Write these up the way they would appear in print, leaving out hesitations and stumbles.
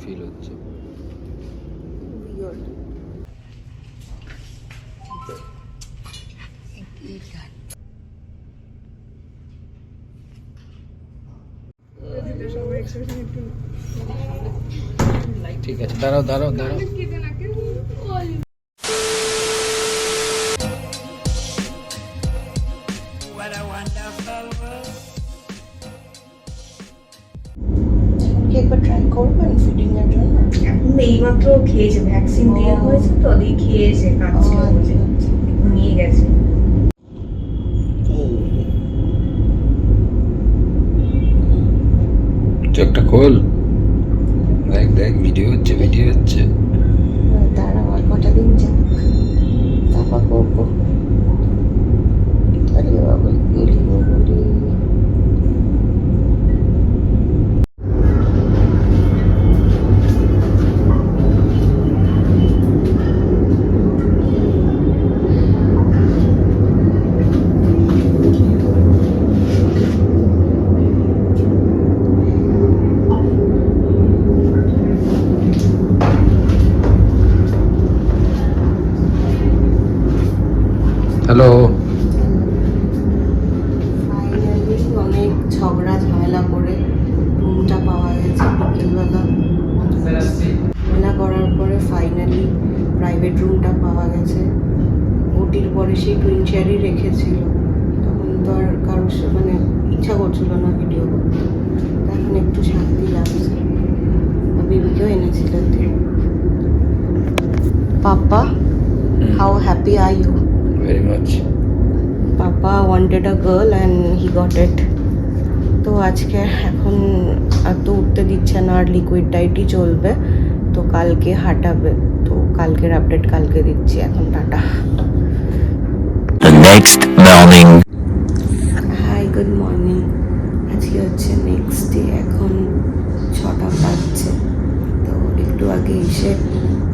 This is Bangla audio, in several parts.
ফিল হচ্ছে। ঠিক আছে, দাঁড়াও দাঁড়াও দাঁড়াও। একবার ট্রাই করবেন ফিডিং এর জন্য? এখন এইমাত্র খেয়েছে, ভ্যাকসিন দিয়ে হয়েছে তো, দিয়ে খেয়েছে, কাঁদছিল বলে নিয়ে গেছে। চোখটা খোল, দেখ দেখ ভিডিও হচ্ছে, ভিডিও হচ্ছে। দাঁড়াও আর কটা দিন যাক, তারপর করবো। আরে বাবা, গেলি বলি। হ্যালো। ফাইনালি অনেক ঝগড়া ঝামেলা করে রুমটা পাওয়া গেছে বিকেলবেলা। ঝামেলা করার পরে ফাইনালি প্রাইভেট রুমটা পাওয়া গেছে। ওটির পরে সেই টুইন চেয়ারই রেখেছিল, তখন তো আর কারোর মানে ইচ্ছা করছিল না ভিডিও করতে। এখন একটু শান্তি লাগছে। বেবিকেও এনেছিল। Papa, how happy are you? Very much. Papa wanted a girl and he got it. তো আজকে এখন আর তো উঠতে দিচ্ছে না, আর লিকুইড ডাইটই চলবে। তো কালকে হাঁটাবে, তো কালকের আপডেট কালকে দিচ্ছি। এখন ta ta. The next morning. Hi, good morning. আজকে হচ্ছে নেক্সট ডে। এখন 6টা বাজছে। তো একটু আগে এসে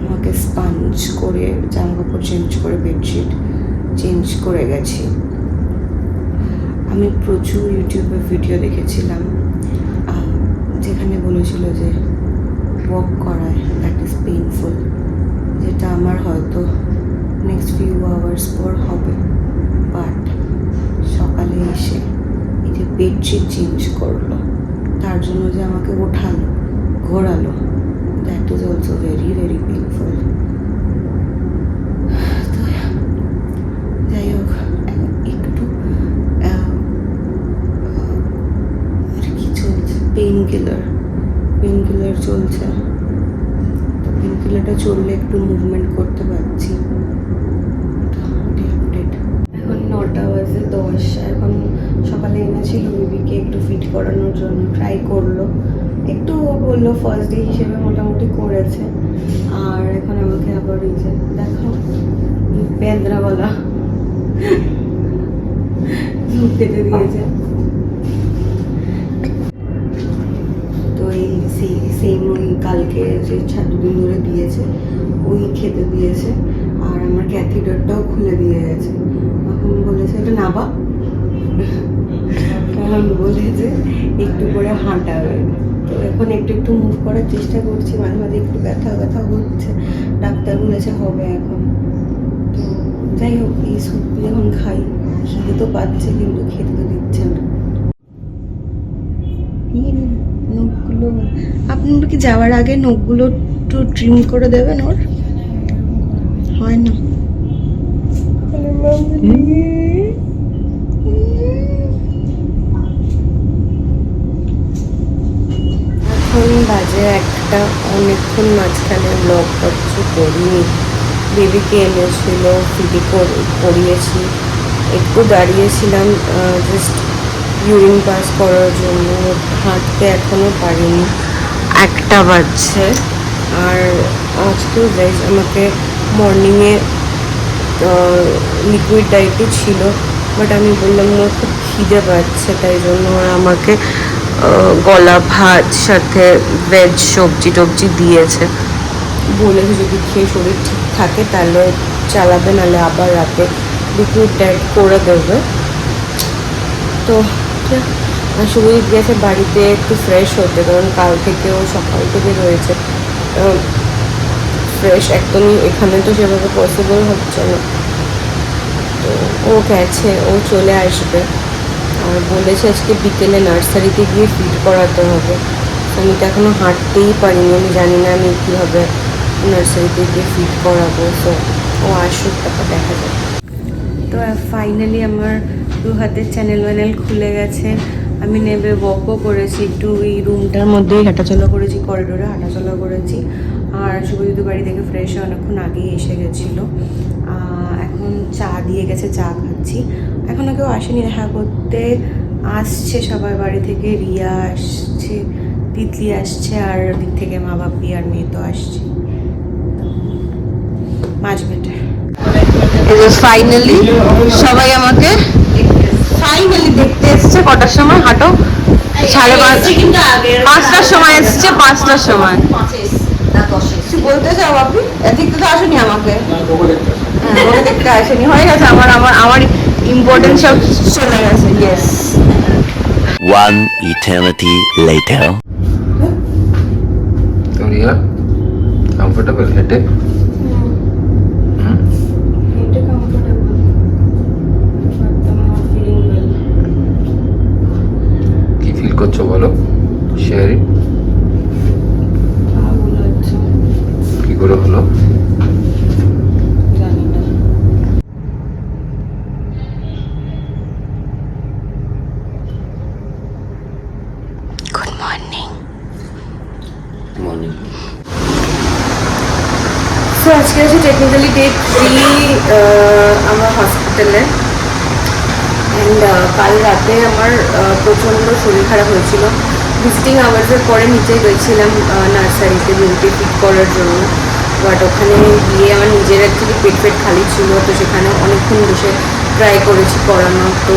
আমাকে স্পঞ্জ করে জামাকাপড় চেঞ্জ করে বেডশিট চেঞ্জ করে গেছি। আমি প্রচুর ইউটিউবে ভিডিও দেখেছিলাম যেখানে বলেছিল যে ওয়াক করায় দ্যাট ইজ পেইনফুল, যেটা আমার হয়তো নেক্সট ফিউ আওয়ার্স পর হবে। বাট সকালে এসে এই যে বেডশিট চেঞ্জ করলো, তার জন্য যে আমাকে ওঠালো ঘোরালো, that is also very very painful. তো যাই হোক, একটু কি চলছে, পেইন কিলার চলছে। তো পেইন কিলারটা চললে একটু মুভমেন্ট করতে পারছি। আপডেট এখন 9টা বাজে 10। এখন সকালে এনেছিল বেবিকে একটু ফিট করানোর জন্য, ট্রাই করলো একটু, বললো ফার্স্ট ডে হিসেবে মোটামুটি করেছে। আর এখন আমাকে আবার এই যে দেখো পেঁদরাওয়ালা খেতে দিয়েছে। তো এই সেম ওই কালকে যে 2 দিন ধরে দিয়েছে ওই খেতে দিয়েছে। আর আমার ক্যাথিটারটাও খুলে দিয়ে গেছে। এখন বলেছে এটা নাবা, কারণ বলেছে একটু করে হাঁটাবে। তো এখন একটু একটু মুভ করার চেষ্টা করছি, মাঝে মাঝে একটু ব্যথা হচ্ছে। ডাক্তার বলেছে হবে এখন। তো যাই হোক, এই স্যুপগুলো এখন খাই। খিদে তো পাচ্ছে কিন্তু খেতে তো দিচ্ছে না। নখগুলো আপনার কি যাওয়ার আগে নখগুলো একটু ট্রিম করে দেবেন? ওর হয় না। এখন বাজে 1টা। অনেকক্ষণ মাঝখানে ব্লগ কিছু করিনি। বেবিকে এনেছিল, ফিডি করিয়েছি, একটু দাঁড়িয়েছিলাম জাস্ট ইউরিন পাস করার জন্য। হাঁটতে এখনও পারিনি। 1টা বাজছে। আর আজকেও গাইজ আমাকে মর্নিংয়ে লিকুইড ডায়েটই ছিল, বাট আমি বললাম না খুব খিদে পাচ্ছে, তাই জন্য ওরা আমাকে গলা ভাত সাথে ভেজ সবজি টবজি দিয়েছে। বলেছে যদি খেয়ে শরীর ঠিক থাকে তাহলে চালাবে, নাহলে আবার রাতে লিকুইড ডায়েট করে দেবে। তো আর শুভজিৎ গেছে বাড়িতে একটু ফ্রেশ হতে, কারণ কাল থেকেও সকাল থেকে রয়েছে ফ্রেশ একদমই, এখানে তো সেভাবে পসিবল হচ্ছে না। তো ও গেছে, ও চলে আসবে। আর বলেছে আজকে বিকেলে নার্সারিতে গিয়ে ফিড করাতে হবে। আমি তো এখনও হাঁটতেই পারিনি, আমি জানি না আমি কীভাবে নার্সারিতে গিয়ে ফিড করাবো। তো ও আসুক, তারপর দেখা যাবে। তো ফাইনালি আমার 2 হাতের চ্যানেল ওয়ানেল খুলে গেছে। আমি নেবে ওয়াকও করেছি, একটু এই রুমটার মধ্যেই হাঁটাচলা করেছি, করিডোরে হাঁটাচলা করেছি। আর শুভজিৎ বাড়ি থেকে ফ্রেশ হয়ে অনেকক্ষণ আগেই এসে গেছিলো। এখন চা দিয়ে গেছে, চা খাচ্ছি। এখনও কেউ আসেনি দেখা করতে, আসছে সবাই বাড়ি থেকে। রিয়া আসছে, তিতলি আসছে, আর দিক থেকে মা বাপি আর মেয়ে তো আসছে। 5 মিনিটে ফাইনালি সবাই আমাকে ফাইনালি দেখতে এসছে। কটার সময় হাঁটো? 5:30টার সময় এসছে, 5টার সময়। কিছু বলতে চাও আপনি? এদিকে তো আসেনি আমাকে, হ্যাঁ ওকে দেখতে আসেনি, হয়ে গেছে আমার ইম্পর্টেন্ট সব চলে গেছে। ইয়েস। One eternity later. তো রিয়া কমফোর্টেবল হেঁটে? কি ফিল করছো বলো, শেয়ার ইট। কি করে হলো? Good morning. মর্নিং। সো আজকে আছে টেকনিক্যালি ডে 3 আমার হসপিটালে। অ্যান্ড কাল রাতে আমার প্রচণ্ড শরীর খারাপ হয়েছিল। ভিজিটিং আওয়ার্সের পরে নিচে গেছিলাম নার্সারিতে বেবিকে ফিট করার জন্য। বাট ওখানে গিয়ে আমার নিজের অ্যাকচুয়ালি পেট খালি ছিল, তো সেখানে অনেকক্ষণ বসে ট্রাই করেছি করানো। তো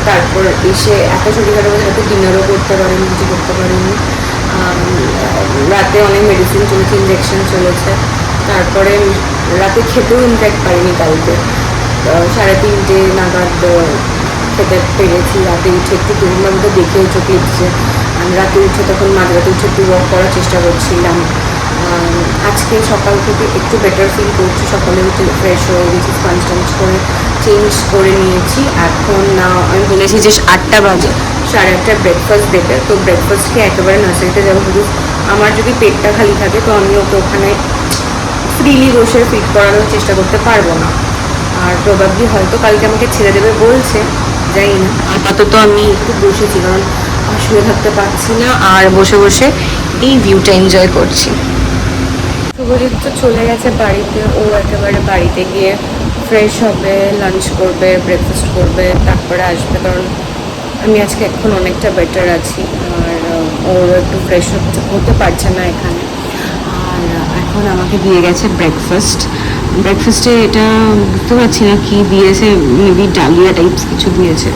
তারপর এসে এত শরীর খারাপ হয়েছে, এত ডিনারও করতে পারিনি, কিছু করতে পারিনি। রাতে অনেক মেডিসিন চলেছে, ইঞ্জেকশন চলেছে। তারপরে রাতে খেতেও ইনফ্যাক্ট পারিনি কালকে। 3:30 নাগাদ খেতে পেরেছি। রাতে উঠে একটু ঘুমের মধ্যে দেখেও চোখ লিখছে। আমি রাতে উঠে তখন মাঝরাতে উঠে একটু ওয়াক করার চেষ্টা করছিলাম। আজকে সকাল থেকে একটু বেটার ফিল করছি। সকালে উঠে ফ্রেশ হয়ে গেছি, স্পঞ্জ টাঞ্জ করে চেঞ্জ করে নিয়েছি। এখন আমি বলেছি যে 8টা বাজে, 8:30 ব্রেকফাস্ট দেবে। তো ব্রেকফাস্ট খেয়ে একেবারে নার্সারিতে যাবো। শুধু আমার যদি পেটটা খালি থাকে তো আমি ওকে ওখানে ফ্রিলি বসে ফিট করানোর চেষ্টা করতে পারবো না। আর প্রবাবলি হয়তো কালকে আমাকে ছেড়ে দেবে বলছে, জানি না। আপাতত আমি একটু বসেছি, কারণ শুয়ে থাকতে পারছি না। আর বসে বসে এই ভিউটা এনজয় করছি। শুভজিৎ তো চলে গেছে বাড়িতে। ও একেবারে বাড়িতে গিয়ে ফ্রেশ হবে, লাঞ্চ করবে, ব্রেকফাস্ট করবে, তারপরে আসবে। কারণ আমি আজকে এখন অনেকটা বেটার আছি। আর ওর একটু ফ্রেশ হতে পারছে না এখানে। আর এখন আমাকে দিয়ে গেছে ব্রেকফাস্টে এটা বুঝতে পারছি না কি দিয়েছে, মেবি ডালিয়া টাইপস কিছু দিয়েছে,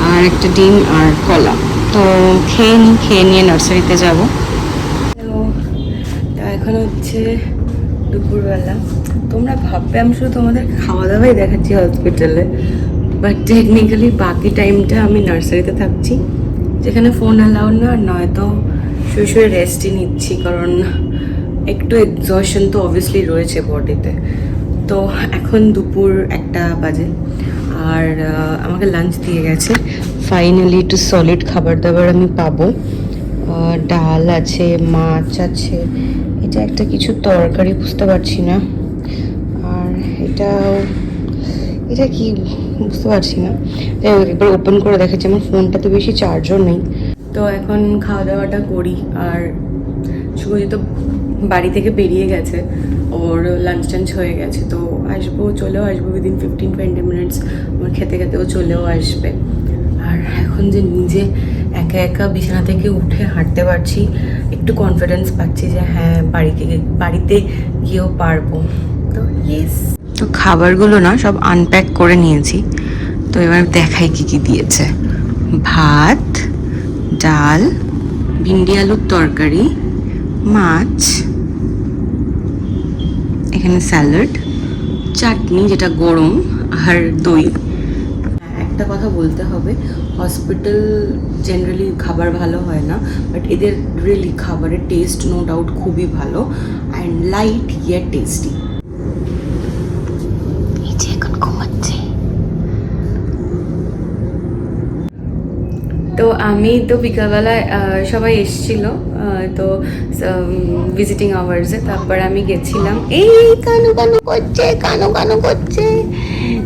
আর একটা ডিম আর কলা। তো খেয়ে নিয়ে নার্সারিতে যাব। তো এখন হচ্ছে দুপুরবেলা। তোমরা ভাববে আমি শুধু তোমাদের খাওয়া দাওয়াই দেখাচ্ছি হসপিটালে, বাট টেকনিক্যালি বাকি টাইমটা আমি নার্সারিতে থাকছি, যেখানে ফোন অ্যালাউড না। আর নয়তো শুয়ে শুয়ে রেস্টই নিচ্ছি, কারণ একটু এক্সশন তো অবভিয়াসলি রয়েছে বডিতে। তো এখন দুপুর 1টা বাজে, আর আমাকে লাঞ্চ দিয়ে গেছে। ফাইনালি একটু সলিড খাবার দাবার আমি পাবো। ডাল আছে, মাছ আছে, এটা একটা কিছু তরকারি বুঝতে পারছি না, আর এটা কি বুঝতে পারছি না। একবার ওপেন করে দেখাচ্ছি, আমার ফোনটাতে বেশি চার্জও নেই। তো এখন খাওয়া দাওয়াটা করি। আর শুভজিৎ তো বাড়ি থেকে বেরিয়ে গেছে, ওর লাঞ্চ টাঞ্চ হয়ে গেছে। তো চলেও আসবো উইদিন 15-20 মিনিটস। আমার খেতে খেতেও চলেও আসবে। আর এখন যে নিজে একা একা বিছানা থেকে উঠে হাঁটতে পারছি, একটু কনফিডেন্স পাচ্ছি যে হ্যাঁ বাড়িতে গিয়েও পারবো। তো ইয়েস। তো খাবারগুলো না সব আনপ্যাক করে নিয়েছি। তো এবার দেখাই কি দিয়েছে। ভাত, ডাল, ভিন্ডি আলুর তরকারি, মাছ, এখানে স্যালাড, চাটনি যেটা গরম, আর দই। একটা কথা বলতে হবে, হসপিটাল জেনারেলি খাবার ভালো হয় না, বাট এদের রিয়েলি খাবারের টেস্ট নো ডাউট খুবই ভালো অ্যান্ড লাইট ইয়ে টেস্টি। এই যে এখন ঘুমাচ্ছে। তো আমি তো বিকালবেলায় সবাই এসেছিল তো ভিজিটিং আওয়ার্সে, তারপর আমি গেছিলাম। এই কানো কানো করছে, কানো কানো করছে।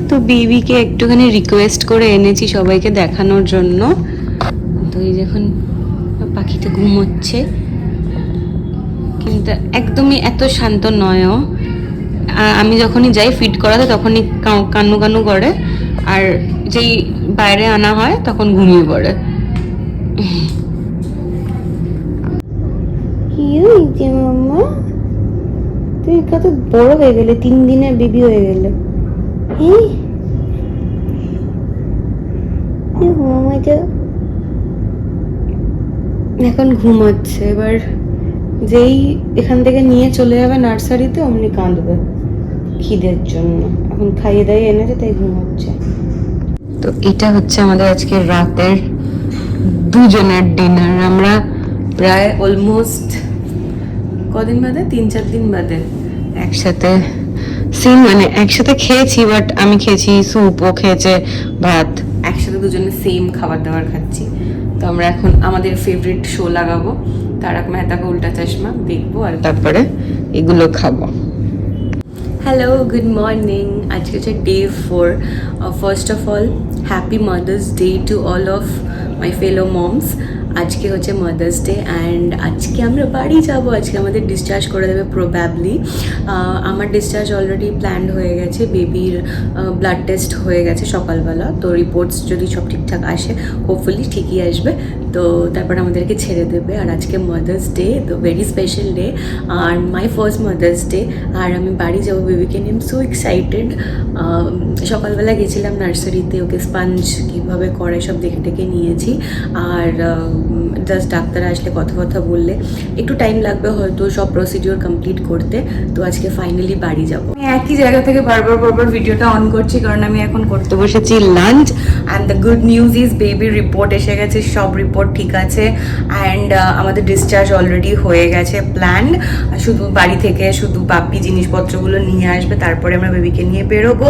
তো বেবিকে একটুখানি রিকোয়েস্ট করে এনেছি সবাইকে দেখানোর জন্য। তো এই যখন পাখিটা ঘুমোচ্ছে, কিন্তু একদমই এত শান্ত নয়ও। আমি যখনই যাই ফিট করাতে তখনই কান্নু কান্নু করে, আর যেই বাইরে আনা হয় তখন ঘুমিয়ে পড়ে। কি হয়েছে মাম্মা? তুই কত বড় হয়ে গেলে, 3 দিনের বেবি হয়ে গেলে। এখন ঘুমাচ্ছে। এবার যেই এখান থেকে নিয়ে চলে যাবে নার্সারিতে অমনি কাঁদবে খিদের জন্য। এখন খাইয়ে দাইয়ে এনেছে তাই ঘুমাচ্ছে। তো এটা হচ্ছে আমাদের আজকে রাতের দুজনের ডিনার। আমরা প্রায় অলমোস্ট কদিন বাদে, 3-4 দিন বাদে একসাথে মানে একসাথে খেয়েছি, বাট আমি খেয়েছি স্যুপ, ও খেয়েছে ভাত, একসাথে দুজনে সেম খাবার দাবার খাচ্ছি। তো আমরা এখন আমাদের ফেভারিট শো লাগাবো, তারক মেহতা কা উল্টা চশমা দেখবো, আর তারপরে এগুলো খাবো। Hello, good morning. আজকে হচ্ছে day 4। First of all happy mother's day to all of my fellow moms. আজকে হচ্ছে মাদার্স ডে অ্যান্ড আজকে আমরা বাড়ি যাব। আজকে আমাদের ডিসচার্জ করে দেবে প্রবাবলি। আমার ডিসচার্জ অলরেডি প্ল্যান্ড হয়ে গেছে। বেবির ব্লাড টেস্ট হয়ে গেছে সকালবেলা, তো রিপোর্টস যদি সব ঠিকঠাক আসে, হোপফুলি ঠিকই আসবে, তো তারপর আমাদেরকে ছেড়ে দেবে। আর আজকে মাদার্স ডে, তো ভেরি স্পেশাল ডে, আর মাই ফার্স্ট মাদার্স ডে। আর আমি বাড়ি যাবো বেবিকে নিয়ে, সো এক্সাইটেড। সকালবেলা গেছিলাম নার্সারিতে, ওকে স্পঞ্জ কীভাবে করে সব দেখে টেকে নিয়েছি। আর জাস্ট ডাক্তার আসলে কথা বললে একটু টাইম লাগবে হয়তো সব প্রসিডিওর কমপ্লিট করতে। তো আজকে ফাইনালি বাড়ি যাব। আমি একই জায়গা থেকে বারবার ভিডিওটা অন করছি, কারণ আমি এখন করতে বসেছি lunch. And the good news is বেবির রিপোর্ট এসে গেছে, সব রিপোর্ট ঠিক আছে অ্যান্ড আমাদের ডিসচার্জ অলরেডি হয়ে গেছে প্ল্যান্ড। শুধু বাড়ি থেকে শুধু পাপ্পি জিনিসপত্রগুলো নিয়ে আসবে, তারপরে আমরা বেবিকে নিয়ে বেরোবো।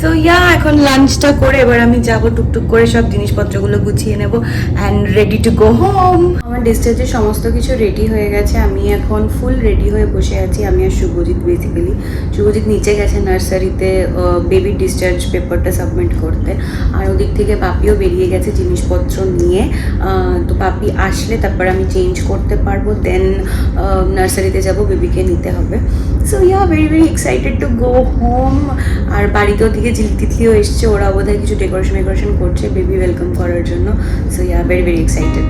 সো এখন লাঞ্চটা করে এবার আমি যাবো, টুকটুক করে সব জিনিসপত্রগুলো গুছিয়ে নেবো and ready to go home. আমার ডিসচার্জের সমস্ত কিছু রেডি হয়ে গেছে, আমি এখন ফুল রেডি হয়ে বসে আছি। আমি আর শুভজিৎ বেসিক্যালি, শুভজিৎ নিচে গেছে নার্সারিতে বেবির ডিসচার্জ পেপারটা সাবমিট করতে, আর ওদিক থেকে পাপিও বেরিয়ে গেছে জিনিসপত্র নিয়ে। তো পাপি আসলে তারপর আমি চেঞ্জ করতে পারবো, দেন নার্সারিতে যাব, বেবিকে নিতে হবে। So very excited to go home. আর বাড়িতেও থেকে তিতলিও এসছে, ওরা বোধহয় কিছু ডেকোরেশন করছে বেবি ওয়েলকাম করার জন্য। So very excited.